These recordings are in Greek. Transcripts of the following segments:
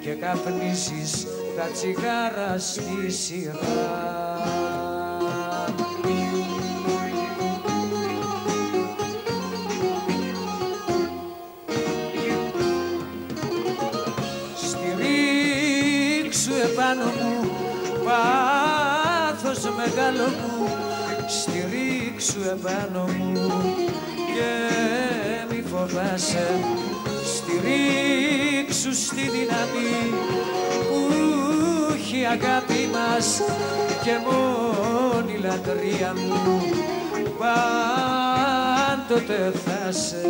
και καπνίζεις τα τσιγάρα στη σειρά. Στηρίξου επάνω μου, πάθος μεγάλο μου, στηρίξου επάνω μου και μη φοβάσαι, στηρίξου στη δύναμη που έχει η αγάπη μας και μόνη λατρεία μου πάντοτε θα σε.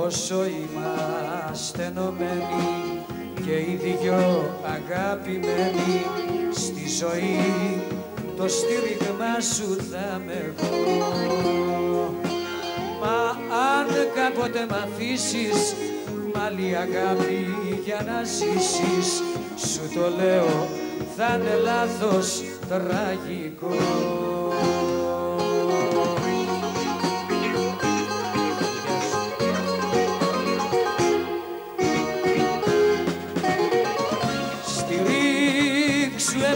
Όσο είμαστε ενωμένοι και οι δυο αγαπημένοι, στη ζωή το στήριγμα σου θα είμαι εγώ. Μα αν κάποτε μ' αφήσεις μ' άλλη αγάπη για να ζήσεις, σου το λέω θα είναι λάθος τραγικό.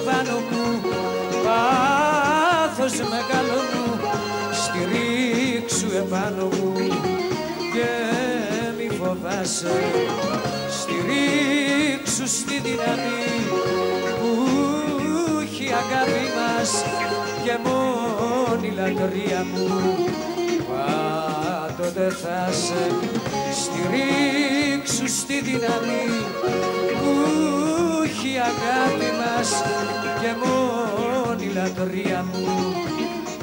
Επάνω μου, πάθος μεγάλο μου, στηρίξου επάνω μου και μη φοβάσαι, στηρίξου στη δύναμη που έχει η αγάπη μας και μόνη λατρεία μου πάντοτε θα σε. Στηρίξου στη δύναμη που έχει η αγάπη μας και μόνη λατρεία μου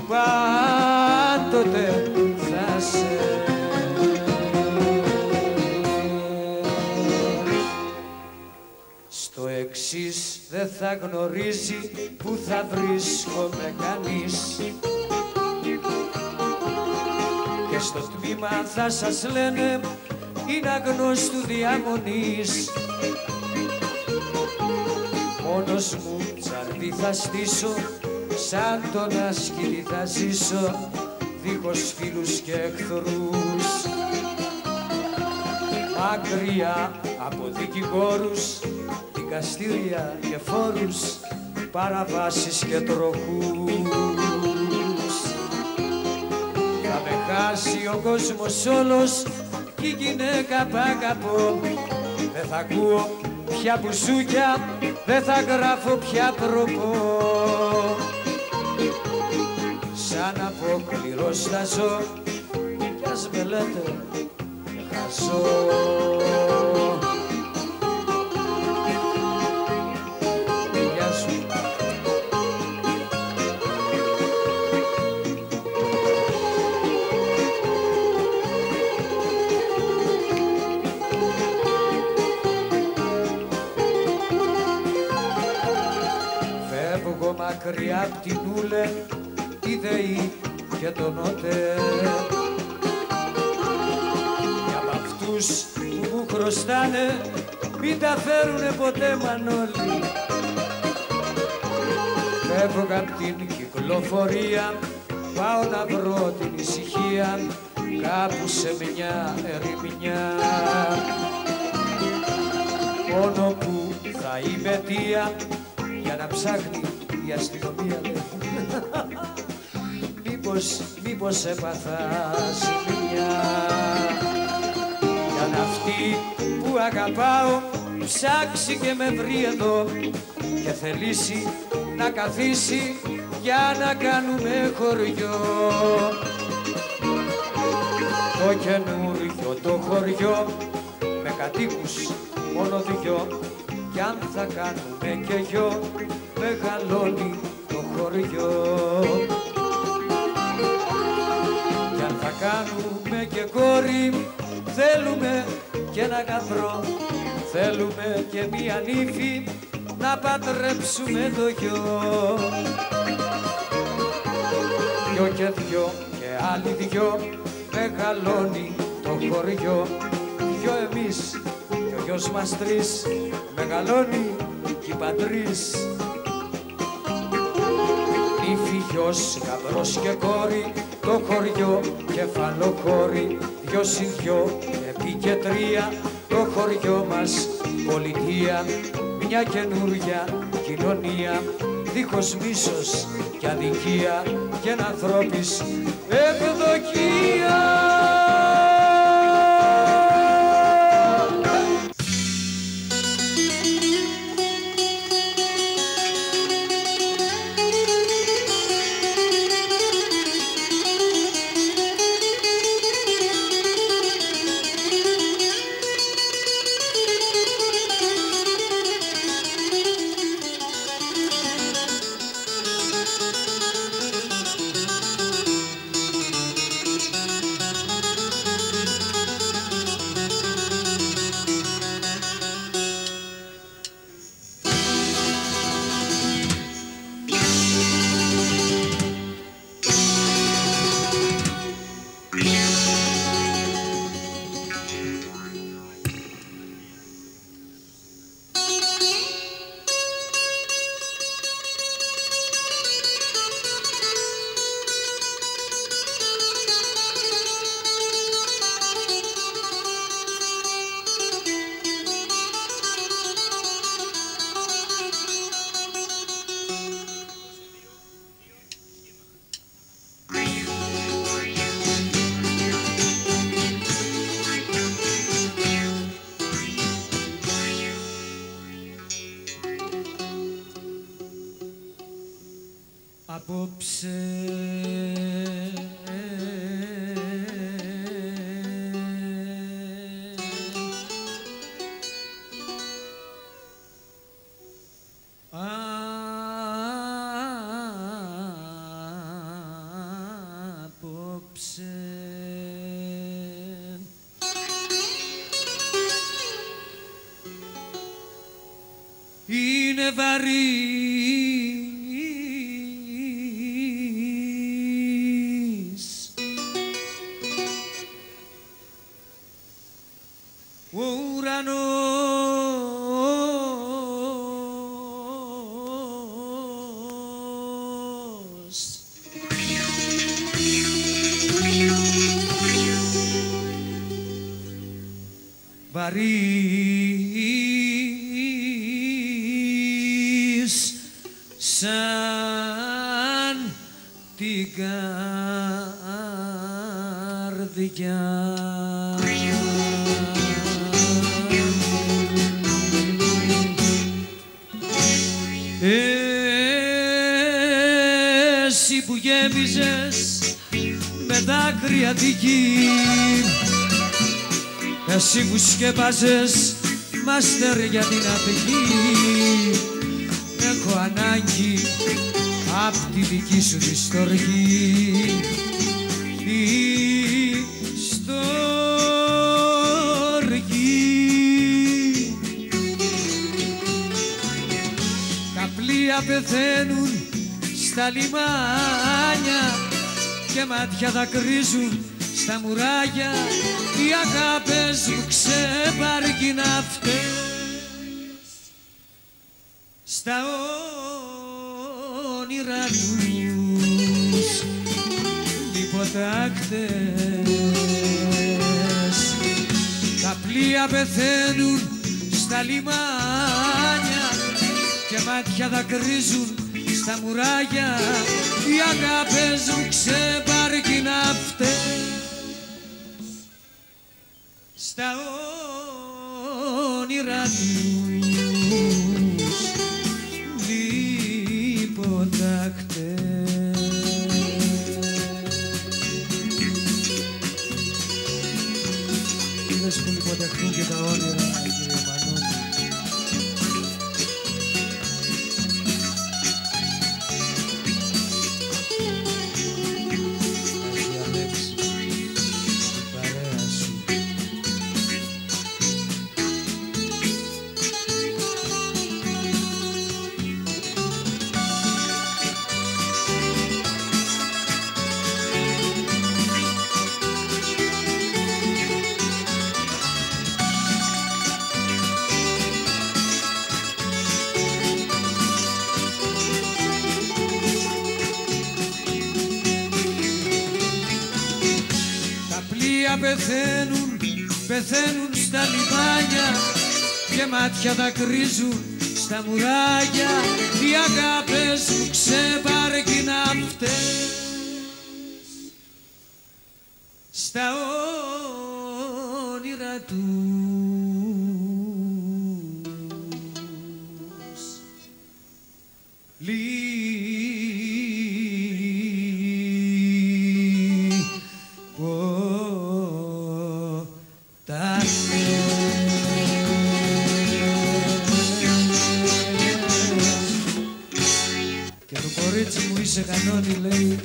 πάντοτε θα σε. Στο εξής δεν θα γνωρίζει που θα βρίσκομαι κανείς και στο τμήμα θα σας λένε είναι αγνώστου διαμονής. Μόνος μου τσαρδί θα στήσω, σαν τον ασκητή θα ζήσω, δίχως φίλους και εχθρούς. Μακριά από δικηγόρους, δικαστήρια και φόρους, παραβάσεις και τροχούς. Θα με χάσει ο κόσμος όλος κι η γυναίκα που αγαπώ. Δεν θα ακούω πια μπουζούκια, δεν θα γράφω πια προπό. Σαν αποκληρός θα ζω κι ας με λέτε χαζό. Γεια σου. Φεύγω μακριά απ' την Ούλε, τη ΔΕΗ και τον ΟΤΕ. Για απ' αυτούς που μου χρωστάνε μην τα φέρουνε ποτέ Μανώλη. Φεύγω απ' την κυκλοφορία, πάω να βρω την ησυχία κάπου σε μια ερημιά. Μόνο που θα είμαι αιτία για να ψάχνει η αστυνομία, μήπως έπαθα ζημιά. Για να αυτή που αγαπάω ψάξει και με βρει εδώ και θελήσει να καθίσει για να κάνουμε χωριό. Το καινούριο το χωριό με κατοίκους μόνο δυο, κι αν θα κάνουμε και γιο μεγαλώνει το χωριό. Κι αν θα κάνουμε και κόρη θέλουμε και ένα γαμπρό, θέλουμε και μία νύφη να παντρέψουμε το γιο. Δυο και δυο και άλλοι δυο μεγαλώνει το χωριό. Δυο εμείς και ο γιος μας τρεις, μεγαλώνει κι οι πατρίς. Νύφη, γιος, γαμπρός και κόρη, το χωριό κεφαλοχώρη. Δυο συν δυο, επί και τρία, το χωριό μας πολιτεία. Μια καινούρια κοινωνία, δίχως μίσος και αδικία, και ένα ανθρώπης ευδοκία. Απόψε είναι βαρύ ο ουρανός. Βαρύς σαν την καρδιά. Εσύ που γέμιζες με δάκρυα τη γη, εσύ που σκέπαζες μαστέρια την αυγή, έχω ανάγκη απ' τη δική σου τη στοργή. Η στοργή. Τα πλοία πεθαίνουν στα λιμάνια και μάτια δακρύζουν στα μουράγια. Οι αγάπες μου ξεπαρκεί να φταίς στα όνειρά τους υποτάκτες. Τα πλοία πεθαίνουν στα λιμάνια και μάτια δακρύζουν στα μουράγια. Οι αγάπες μου ξεπαρκεί να φταίς στα όνειρά τους υποτάκτες. Είδες που υποταχθούν και τα όνειρα, κύριε Μανώλη. πεθαίνουν στα λιμάνια και μάτια δακρύζουν στα μουράγια οι αγάπες μου ξεπαρκήν αυτές στα όνειρα τους και το κορίτσι μου είσαι κανόνι λέει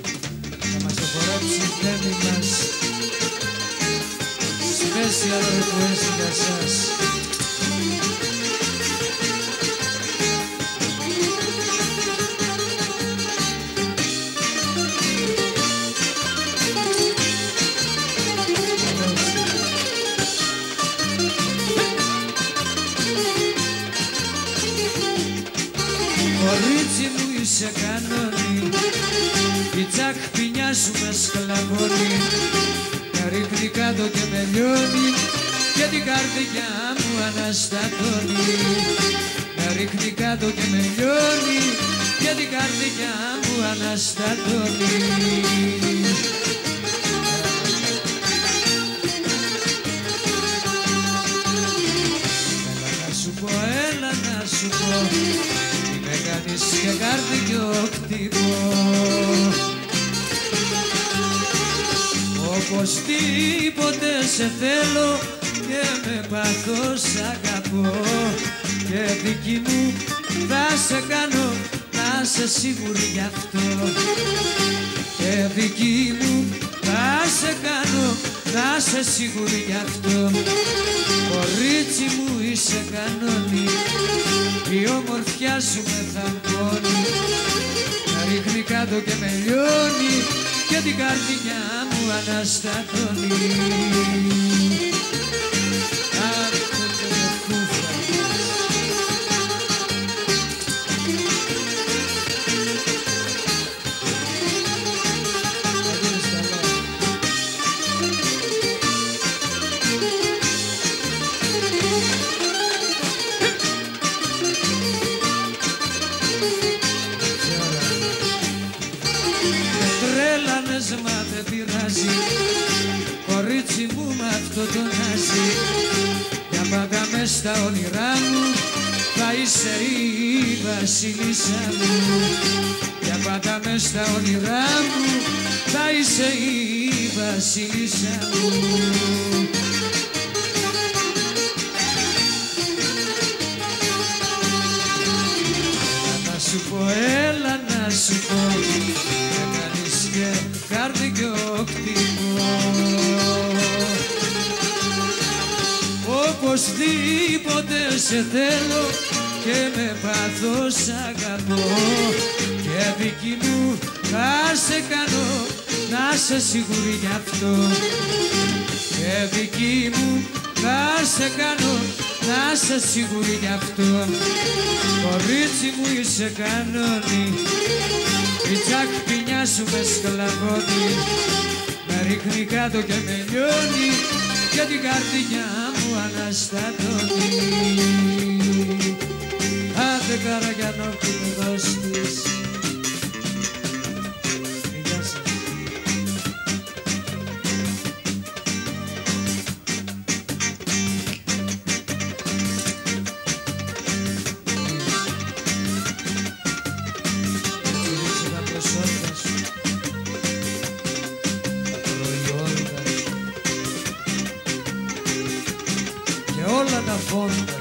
να μας το χορέψει η πλέμη μας special request για σας. Κορίτσι μου είσαι κανόνι, η τσακπινιά σου με σκλαβώνει, με ρίχνει κάτω και με λιώνει και την καρδιά μου αναστατώνει. Με ρίχνει κάτω και με λιώνει και την καρδιά μου αναστατώνει. Έλα να σου πω, με κάνεις και καρδιό χτυπώ. Οπωσδήποτε σε θέλω και με πάθος αγαπώ και δική μου θα σε κάνω να σε σίγουρη γι' αυτό και δική μου θα σε κάνω να σε σίγουρη γι' αυτό. Κορίτσι μου είσαι κανόνι, η ομορφιά σου με θαμπώνει, με ρίχνει κάτω και με λιώνει και την καρδιά μου αναστατώνει. Μα δεν πειράζει, κορίτσι μου μ' αυτό το ναζί. Για πάντα μες στα όνειρά μου θα είσαι η βασίλισσα μου. Για πάντα μες στα όνειρά μου θα είσαι η βασίλισσα μου. Να σου πω, έλα να σου πω, και καρδιό χτυπώ. Οπωσδήποτε σε θέλω και με πάθος αγαπώ και δική μου θα σε κάνω να σε σίγουρη γι' αυτό και δική μου θα σε κάνω να σε σίγουρη γι' αυτό. Κορίτσι μου είσαι κανόνι, η τσακπινιά σου με σκλαβώνει, με ρίχνει κάτω και με λιώνει και την καρδιά μου αναστατώνει. Άντε Καραγιανό που μου δώστης. Γεια σας. Όλα τα φόρτα